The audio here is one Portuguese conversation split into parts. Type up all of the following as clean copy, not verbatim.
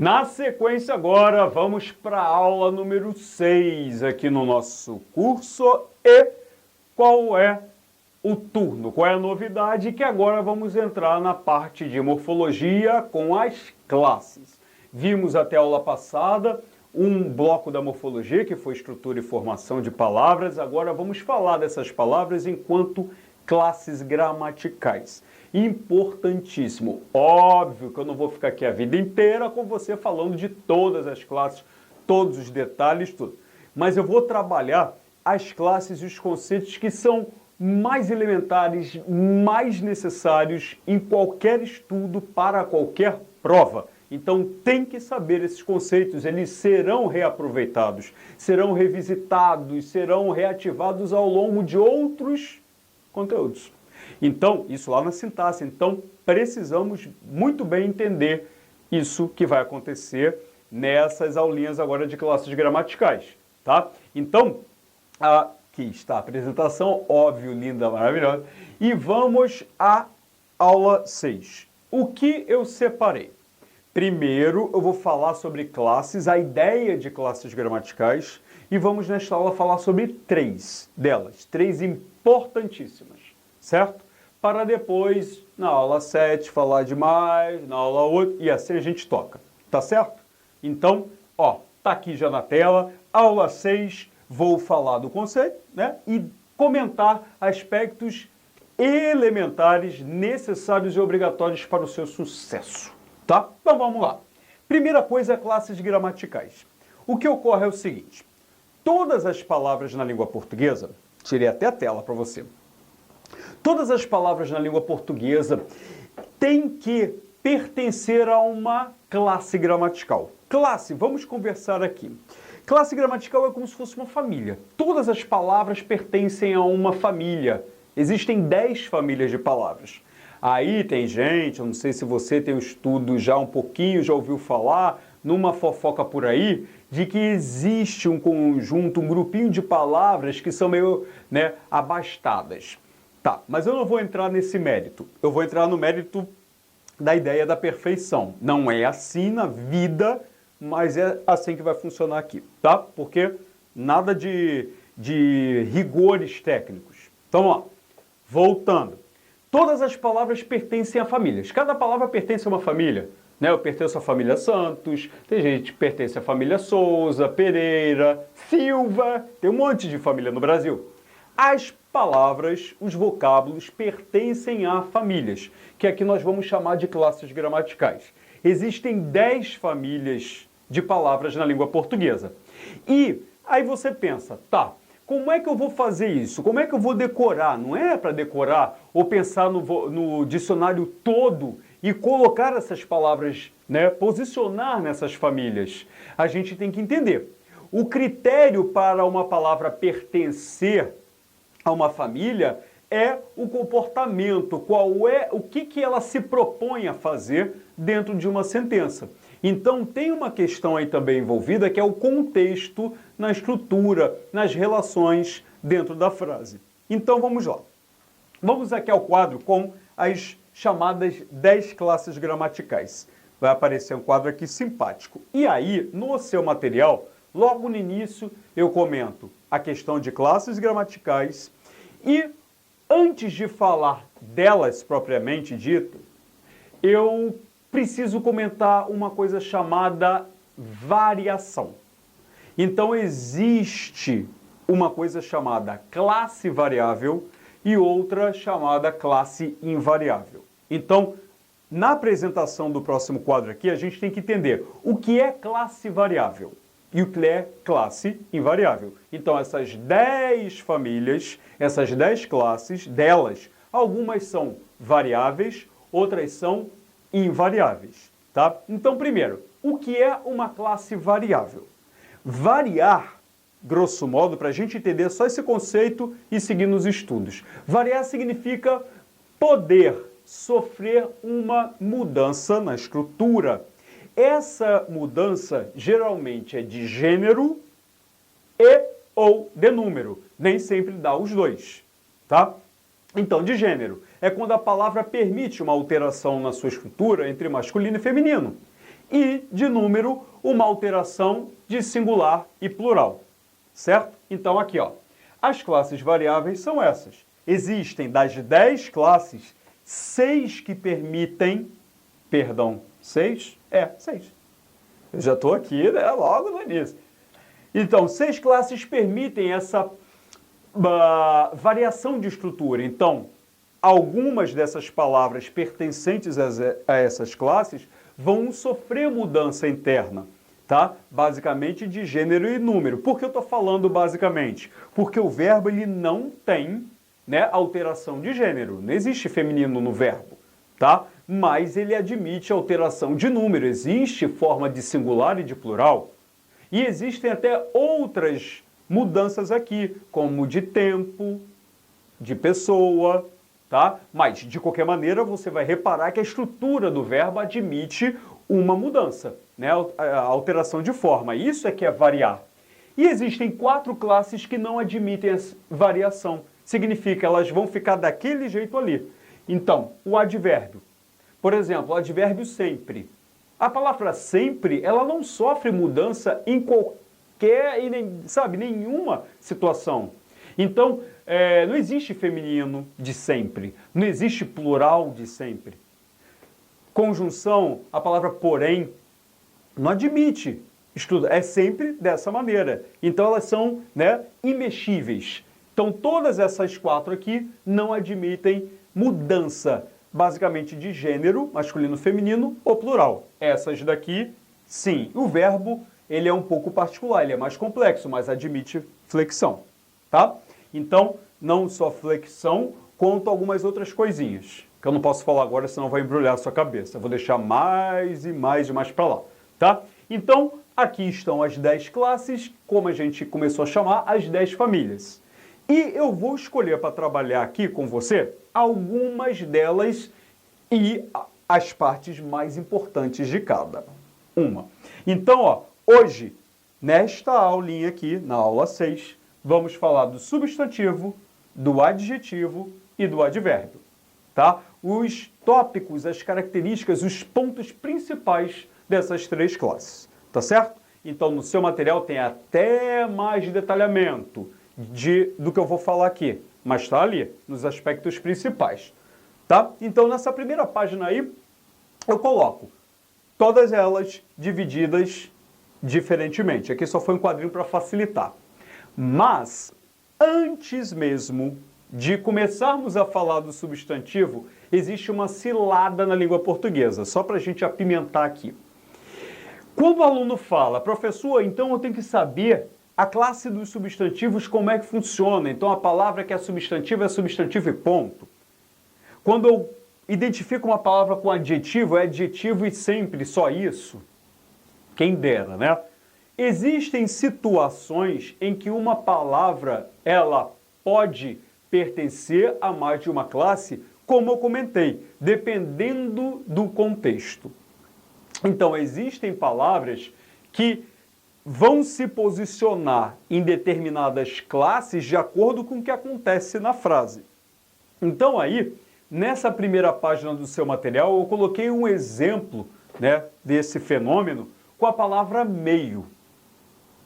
Na sequência agora, vamos para a aula número 6 aqui no nosso curso. E qual é o turno? Qual é a novidade? Que agora vamos entrar na parte de morfologia com as classes. Vimos até a aula passada um bloco da morfologia, que foi estrutura e formação de palavras. Agora vamos falar dessas palavras enquanto classes gramaticais. Importantíssimo. Óbvio que eu não vou ficar aqui a vida inteira com você falando de todas as classes, todos os detalhes, tudo. Mas eu vou trabalhar as classes e os conceitos que são mais elementares, mais necessários em qualquer estudo para qualquer prova. Então tem que saber esses conceitos, eles serão reaproveitados, serão revisitados, serão reativados ao longo de outros conteúdos. Então, isso lá na sintaxe. Então, precisamos muito bem entender isso que vai acontecer nessas aulinhas agora de classes gramaticais, tá? Então, aqui está a apresentação, óbvio, linda, maravilhosa. E vamos à aula 6. O que eu separei? Primeiro, eu vou falar sobre classes, a ideia de classes gramaticais, e vamos nesta aula falar sobre três delas, três importantíssimas, certo? Para depois, na aula 7, falar de mais, na aula 8, e assim a gente toca, tá certo? Então, ó, tá aqui já na tela, aula 6, vou falar do conceito, né? E comentar aspectos elementares necessários e obrigatórios para o seu sucesso, tá? Então vamos lá. Primeira coisa, classes gramaticais. O que ocorre é o seguinte, todas as palavras na língua portuguesa, tirei até a tela para você, todas as palavras na língua portuguesa têm que pertencer a uma classe gramatical. Classe, vamos conversar aqui. Classe gramatical é como se fosse uma família. Todas as palavras pertencem a uma família. Existem 10 famílias de palavras. Aí tem gente, eu não sei se você tem um estudo já um pouquinho, já ouviu falar, numa fofoca por aí, de que existe um conjunto, um grupinho de palavras que são meio, né, abastadas. Tá, mas eu não vou entrar nesse mérito. Eu vou entrar no mérito da ideia da perfeição. Não é assim na vida, mas é assim que vai funcionar aqui, tá? Porque nada de rigores técnicos. Então, ó, voltando. Todas as palavras pertencem a famílias. Cada palavra pertence a uma família. Né? Eu pertenço à família Santos, tem gente que pertence à família Souza, Pereira, Silva, tem um monte de família no Brasil. As palavras, os vocábulos pertencem a famílias, que aqui nós vamos chamar de classes gramaticais. Existem 10 famílias de palavras na língua portuguesa. E aí você pensa, tá, como é que eu vou fazer isso? Como é que eu vou decorar? Não é para decorar ou pensar no dicionário todo e colocar essas palavras, né, posicionar nessas famílias. A gente tem que entender. O critério para uma palavra pertencer a uma família é o comportamento, o que ela se propõe a fazer dentro de uma sentença. Então tem uma questão aí também envolvida que é o contexto na estrutura, nas relações dentro da frase. Então vamos lá. Vamos aqui ao quadro com as chamadas 10 classes gramaticais. Vai aparecer um quadro aqui simpático. E aí, no seu material, logo no início, eu comento a questão de classes gramaticais e, antes de falar delas propriamente dito, eu preciso comentar uma coisa chamada variação. Então, existe uma coisa chamada classe variável e outra chamada classe invariável. Então, na apresentação do próximo quadro aqui, a gente tem que entender o que é classe variável e o que é classe invariável. Então, essas 10 famílias, essas 10 classes, delas, algumas são variáveis, outras são invariáveis, tá? Então, primeiro, o que é uma classe variável? Variar, grosso modo, para a gente entender só esse conceito e seguir nos estudos. Variar significa poder sofrer uma mudança na estrutura. Essa mudança geralmente é de gênero e ou de número. Nem sempre dá os dois, tá? Então, de gênero é quando a palavra permite uma alteração na sua estrutura entre masculino e feminino. e de número uma alteração de singular e plural, certo? Então aqui, ó, as classes variáveis são essas. Existem das 10 classes, 6 que permitem, perdão, 6? 6. Eu já estou aqui, né, logo no início. Então, 6 classes permitem essa variação de estrutura. Então, algumas dessas palavras pertencentes a essas classes vão sofrer mudança interna, tá? Basicamente de gênero e número. Por que eu estou falando basicamente? Porque o verbo ele não tem, né, alteração de gênero. Não existe feminino no verbo, tá? Mas ele admite alteração de número. Existe forma de singular e de plural. E existem até outras mudanças aqui, como de tempo, de pessoa, tá? Mas, de qualquer maneira, você vai reparar que a estrutura do verbo admite uma mudança, né? A alteração de forma. Isso é que é variar. E existem 4 classes que não admitem variação. Significa, elas vão ficar daquele jeito ali. Então, o advérbio. Por exemplo, o advérbio sempre. A palavra sempre, ela não sofre mudança em qualquer, nenhuma situação. Então, não existe feminino de sempre, não existe plural de sempre. Conjunção, a palavra porém, não admite estudo, é sempre dessa maneira. Então, elas são, né, imexíveis. Então, todas essas 4 aqui não admitem mudança, basicamente de gênero, masculino, feminino ou plural. Essas daqui, sim. O verbo, ele é um pouco particular, ele é mais complexo, mas admite flexão, tá? Então, não só flexão, quanto algumas outras coisinhas, que eu não posso falar agora, senão vai embrulhar a sua cabeça. Eu vou deixar mais e mais para lá, tá? Então, aqui estão as 10 classes, como a gente começou a chamar, as 10 famílias. E eu vou escolher para trabalhar aqui com você algumas delas e as partes mais importantes de cada uma. Então, ó, hoje, nesta aulinha aqui, na aula 6, vamos falar do substantivo, do adjetivo e do advérbio, tá? Os tópicos, as características, os pontos principais dessas 3 classes, tá certo? Então, no seu material tem até mais detalhamento do que eu vou falar aqui, mas está ali, nos aspectos principais, tá? Então, nessa primeira página aí, eu coloco todas elas divididas diferentemente. Aqui só foi um quadrinho para facilitar. Mas, antes mesmo de começarmos a falar do substantivo, existe uma cilada na língua portuguesa, só para a gente apimentar aqui. Quando o aluno fala, professor, então eu tenho que saber a classe dos substantivos, como é que funciona. Então, a palavra que é substantivo e ponto. Quando eu identifico uma palavra com adjetivo, é adjetivo e sempre só isso. Quem dera, né? Existem situações em que uma palavra, ela pode pertencer a mais de uma classe, como eu comentei, dependendo do contexto. Então, existem palavras que vão se posicionar em determinadas classes de acordo com o que acontece na frase. Então aí, nessa primeira página do seu material, eu coloquei um exemplo, né, desse fenômeno com a palavra meio.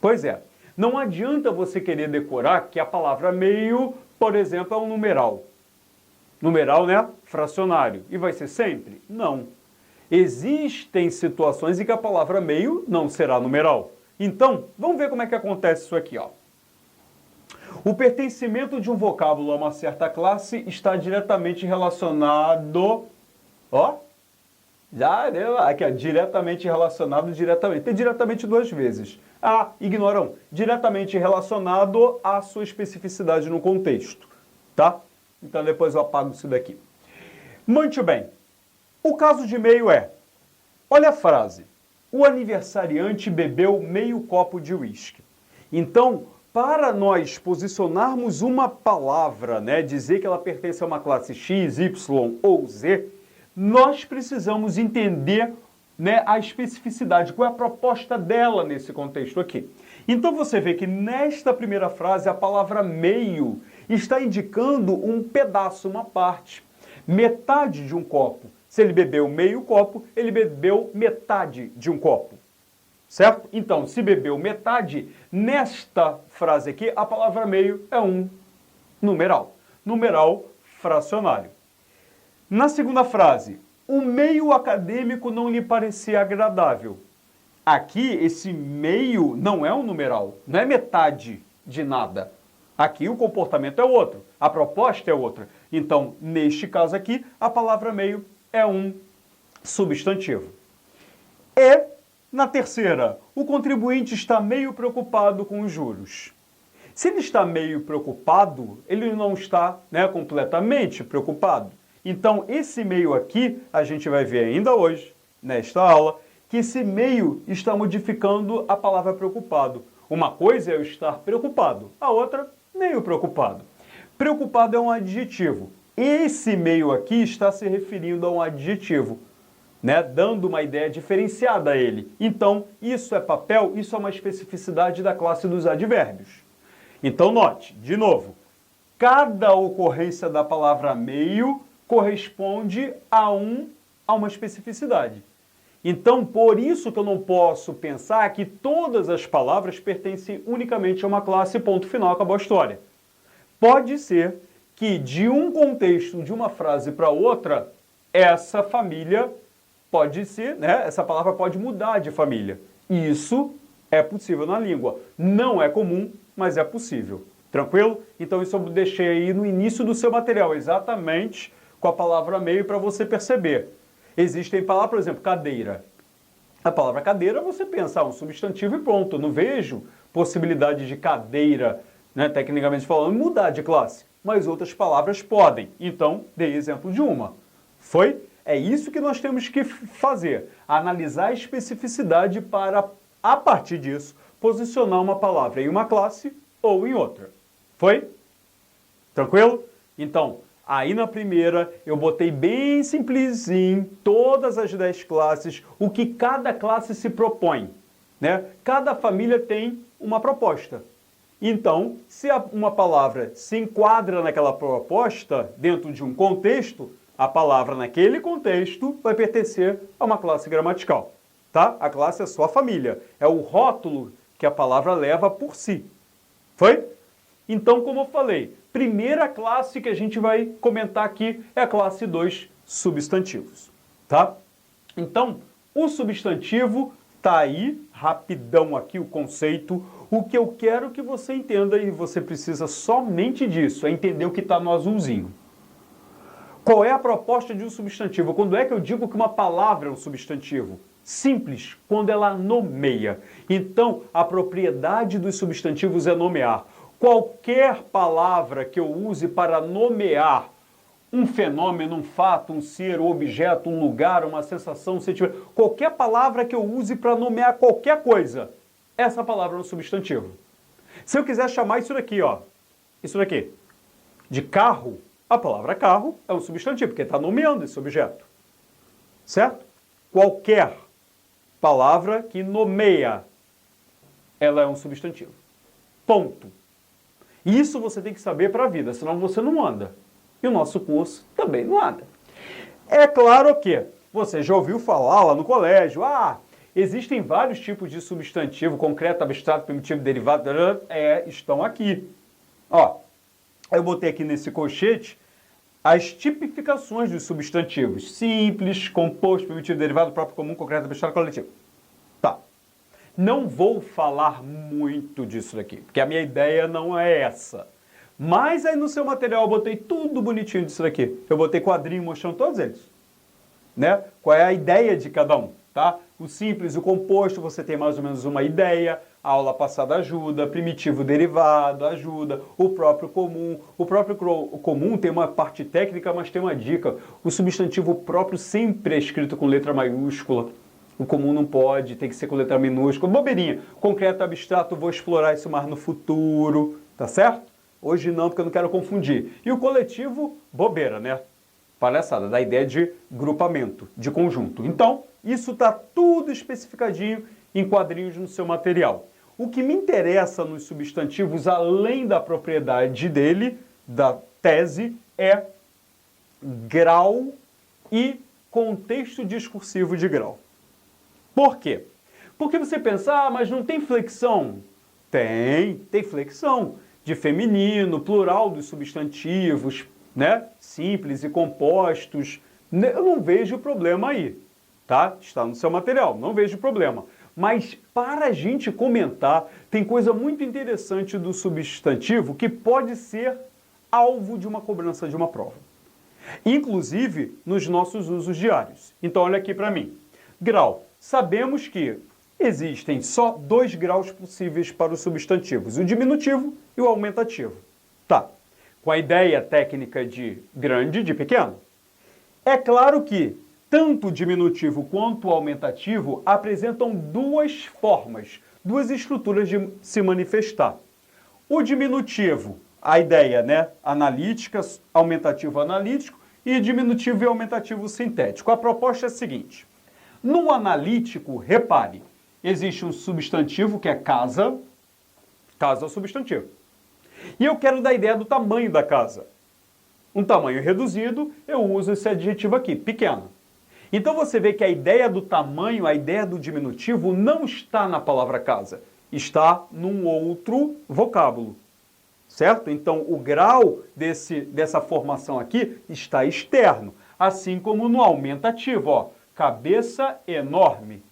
Pois é, não adianta você querer decorar que a palavra meio, por exemplo, é um numeral. Numeral, né, fracionário. E vai ser sempre? Não. Existem situações em que a palavra meio não será numeral. Então, vamos ver como é que acontece isso aqui, ó. O pertencimento de um vocábulo a uma certa classe está diretamente relacionado, ó, já deu aqui, ó, diretamente relacionado, diretamente. Tem diretamente 2 vezes. Ah, ignoram, diretamente relacionado à sua especificidade no contexto, tá? Então depois eu apago isso daqui. Muito bem. O caso de meio é, olha a frase. O aniversariante bebeu meio copo de uísque. Então, para nós posicionarmos uma palavra, né, dizer que ela pertence a uma classe X, Y ou Z, nós precisamos entender, né, a especificidade, qual é a proposta dela nesse contexto aqui. Então você vê que nesta primeira frase a palavra meio está indicando um pedaço, uma parte, metade de um copo. Se ele bebeu meio copo, ele bebeu metade de um copo. Certo? Então, se bebeu metade, nesta frase aqui, a palavra meio é um numeral. Numeral fracionário. Na segunda frase, o meio acadêmico não lhe parecia agradável. Aqui, esse meio não é um numeral, não é metade de nada. Aqui o comportamento é outro, a proposta é outra. Então, neste caso aqui, a palavra meio é um substantivo. E, na terceira, o contribuinte está meio preocupado com os juros. Se ele está meio preocupado, ele não está, completamente preocupado. Então, esse meio aqui, a gente vai ver ainda hoje, nesta aula, que esse meio está modificando a palavra preocupado. Uma coisa é eu estar preocupado, a outra, meio preocupado. Preocupado é um adjetivo. Esse meio aqui está se referindo a um adjetivo, dando uma ideia diferenciada a ele. Então, isso é papel, isso é uma especificidade da classe dos advérbios. Então, note, de novo, cada ocorrência da palavra meio corresponde a uma especificidade. Então, por isso que eu não posso pensar que todas as palavras pertencem unicamente a uma classe, ponto final, acabou a história. Pode ser que de um contexto, de uma frase para outra, essa família pode ser, essa palavra pode mudar de família. Isso é possível na língua. Não é comum, mas é possível. Tranquilo? Então isso eu deixei aí no início do seu material, exatamente com a palavra meio para você perceber. Existem palavras, por exemplo, cadeira. A palavra cadeira você pensa, um substantivo e pronto. Eu não vejo possibilidade de cadeira, tecnicamente falando, mudar de classe. Mas outras palavras podem. Então, dei exemplo de uma. Foi? É isso que nós temos que fazer. Analisar a especificidade para, a partir disso, posicionar uma palavra em uma classe ou em outra. Foi? Tranquilo? Então, aí na primeira eu botei bem simplesinho todas as 10 classes, o que cada classe se propõe. Cada família tem uma proposta. Então, se uma palavra se enquadra naquela proposta, dentro de um contexto, a palavra naquele contexto vai pertencer a uma classe gramatical. Tá? A classe é só a família. É o rótulo que a palavra leva por si. Foi? Então, como eu falei, primeira classe que a gente vai comentar aqui é a classe 2, substantivos. Tá? Então, o substantivo está aí, rapidão aqui o conceito. O que eu quero que você entenda, e você precisa somente disso, é entender o que está no azulzinho. Qual é a proposta de um substantivo? Quando é que eu digo que uma palavra é um substantivo? Simples, quando ela nomeia. Então, a propriedade dos substantivos é nomear. Qualquer palavra que eu use para nomear um fenômeno, um fato, um ser, um objeto, um lugar, uma sensação, um sentimento, qualquer palavra que eu use para nomear qualquer coisa, essa palavra é um substantivo. Se eu quiser chamar isso daqui, isso daqui, de carro, a palavra carro é um substantivo, porque está nomeando esse objeto. Certo? Qualquer palavra que nomeia, ela é um substantivo. Ponto. Isso você tem que saber para a vida, senão você não anda. E o nosso curso também não anda. É claro que você já ouviu falar lá no colégio, existem vários tipos de substantivo, concreto, abstrato, primitivo, derivado, estão aqui. Eu botei aqui nesse colchete as tipificações dos substantivos. Simples, composto, primitivo, derivado, próprio, comum, concreto, abstrato, coletivo. Tá. Não vou falar muito disso daqui, porque a minha ideia não é essa. Mas aí no seu material eu botei tudo bonitinho disso daqui. Eu botei quadrinho mostrando todos eles. Qual é a ideia de cada um, tá? O simples, o composto, você tem mais ou menos uma ideia. A aula passada ajuda, primitivo derivado ajuda, o próprio comum. O próprio comum tem uma parte técnica, mas tem uma dica. O substantivo próprio sempre é escrito com letra maiúscula. O comum não pode, tem que ser com letra minúscula. Bobeirinha. Concreto, abstrato, vou explorar isso mais no futuro, tá certo? Hoje não, porque eu não quero confundir. E o coletivo, bobeira, Palhaçada, da ideia de grupamento, de conjunto. Então, isso está tudo especificadinho em quadrinhos no seu material. O que me interessa nos substantivos, além da propriedade dele, da tese, é grau e contexto discursivo de grau. Por quê? Porque você pensa, mas não tem flexão? Tem flexão de feminino, plural dos substantivos, né? Simples e compostos. Eu não vejo problema aí, tá? Está no seu material, não vejo problema. Mas para a gente comentar, tem coisa muito interessante do substantivo que pode ser alvo de uma cobrança de uma prova. Inclusive nos nossos usos diários. Então olha aqui para mim. Grau. Sabemos que existem só 2 graus possíveis para os substantivos, o diminutivo e o aumentativo. Tá. Com a ideia técnica de grande, de pequeno. É claro que tanto o diminutivo quanto o aumentativo apresentam 2 formas, 2 estruturas de se manifestar. O diminutivo, a ideia, né, analítica, aumentativo analítico e diminutivo e aumentativo sintético. A proposta é a seguinte: no analítico, repare, existe um substantivo que é casa, casa é o substantivo. E eu quero dar a ideia do tamanho da casa. Um tamanho reduzido, eu uso esse adjetivo aqui, pequeno. Então você vê que a ideia do tamanho, a ideia do diminutivo não está na palavra casa, está num outro vocábulo, certo? Então o grau dessa formação aqui está externo, assim como no aumentativo, ó, cabeça enorme.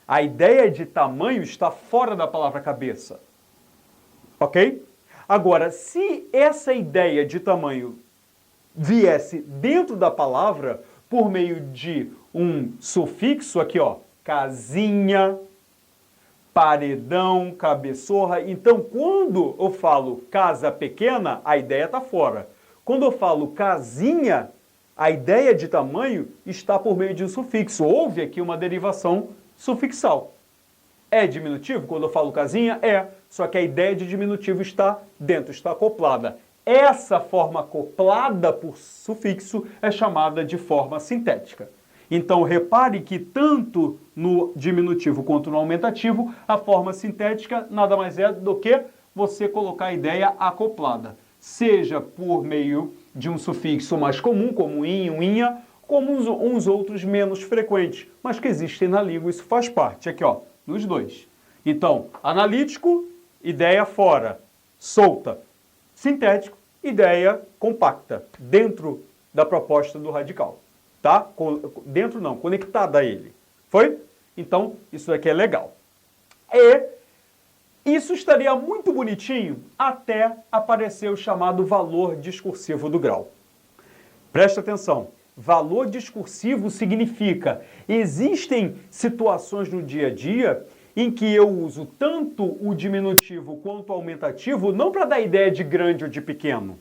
A ideia de tamanho está fora da palavra cabeça, ok? Agora, se essa ideia de tamanho viesse dentro da palavra por meio de um sufixo aqui, ó, casinha, paredão, cabeçorra. Então, quando eu falo casa pequena, a ideia está fora. Quando eu falo casinha, a ideia de tamanho está por meio de um sufixo. Houve aqui uma derivação sufixal. É diminutivo? Quando eu falo casinha, é. Só que a ideia de diminutivo está dentro, está acoplada. Essa forma acoplada por sufixo é chamada de forma sintética. Então, repare que tanto no diminutivo quanto no aumentativo, a forma sintética nada mais é do que você colocar a ideia acoplada. Seja por meio de um sufixo mais comum, como inho, inha, como uns outros menos frequentes, mas que existem na língua, isso faz parte. Aqui, ó, nos 2. Então, analítico, ideia fora, solta. Sintético, ideia compacta, dentro da proposta do radical. Tá? Dentro não, conectada a ele. Foi? Então, isso aqui é legal. E isso estaria muito bonitinho até aparecer o chamado valor discursivo do grau. Presta atenção. Valor discursivo significa, existem situações no dia a dia em que eu uso tanto o diminutivo quanto o aumentativo, não para dar ideia de grande ou de pequeno.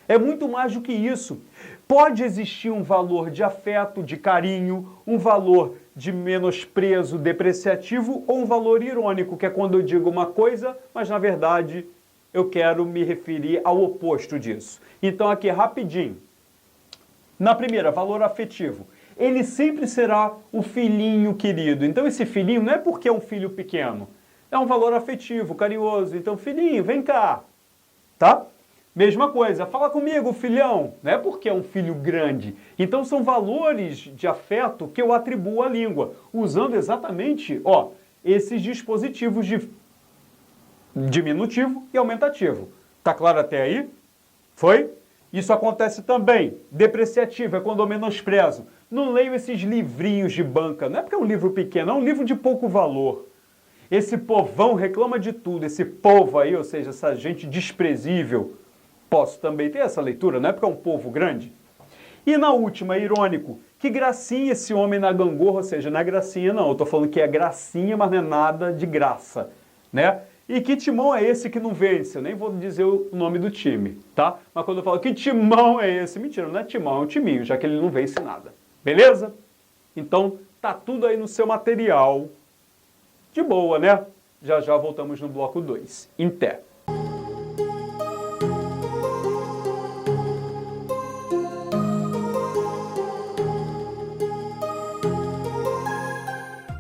É muito mais do que isso. Pode existir um valor de afeto, de carinho, um valor de menosprezo, depreciativo, ou um valor irônico, que é quando eu digo uma coisa, mas na verdade eu quero me referir ao oposto disso. Então aqui, rapidinho. Na primeira, valor afetivo. Ele sempre será o filhinho querido. Então esse filhinho não é porque é um filho pequeno. É um valor afetivo, carinhoso. Então, filhinho, vem cá. Tá? Mesma coisa, fala comigo, filhão. Não é porque é um filho grande. Então são valores de afeto que eu atribuo à língua, usando exatamente, ó, esses dispositivos de diminutivo e aumentativo. Tá claro até aí? Foi? Isso acontece também. Depreciativo é quando eu menosprezo. Não leio esses livrinhos de banca. Não é porque é um livro pequeno, é um livro de pouco valor. Esse povão reclama de tudo. Esse povo aí, ou seja, essa gente desprezível. Posso também ter essa leitura, não é porque é um povo grande. E na última, irônico. Que gracinha esse homem na gangorra, ou seja, não é gracinha não. Eu estou falando que é gracinha, mas não é nada de graça, né? E que timão é esse que não vence? Eu nem vou dizer o nome do time, tá? Mas quando eu falo que timão é esse? Mentira, não é timão, é um timinho, já que ele não vence nada. Beleza? Então, tá tudo aí no seu material. De boa, né? Já já voltamos no bloco 2. Em té.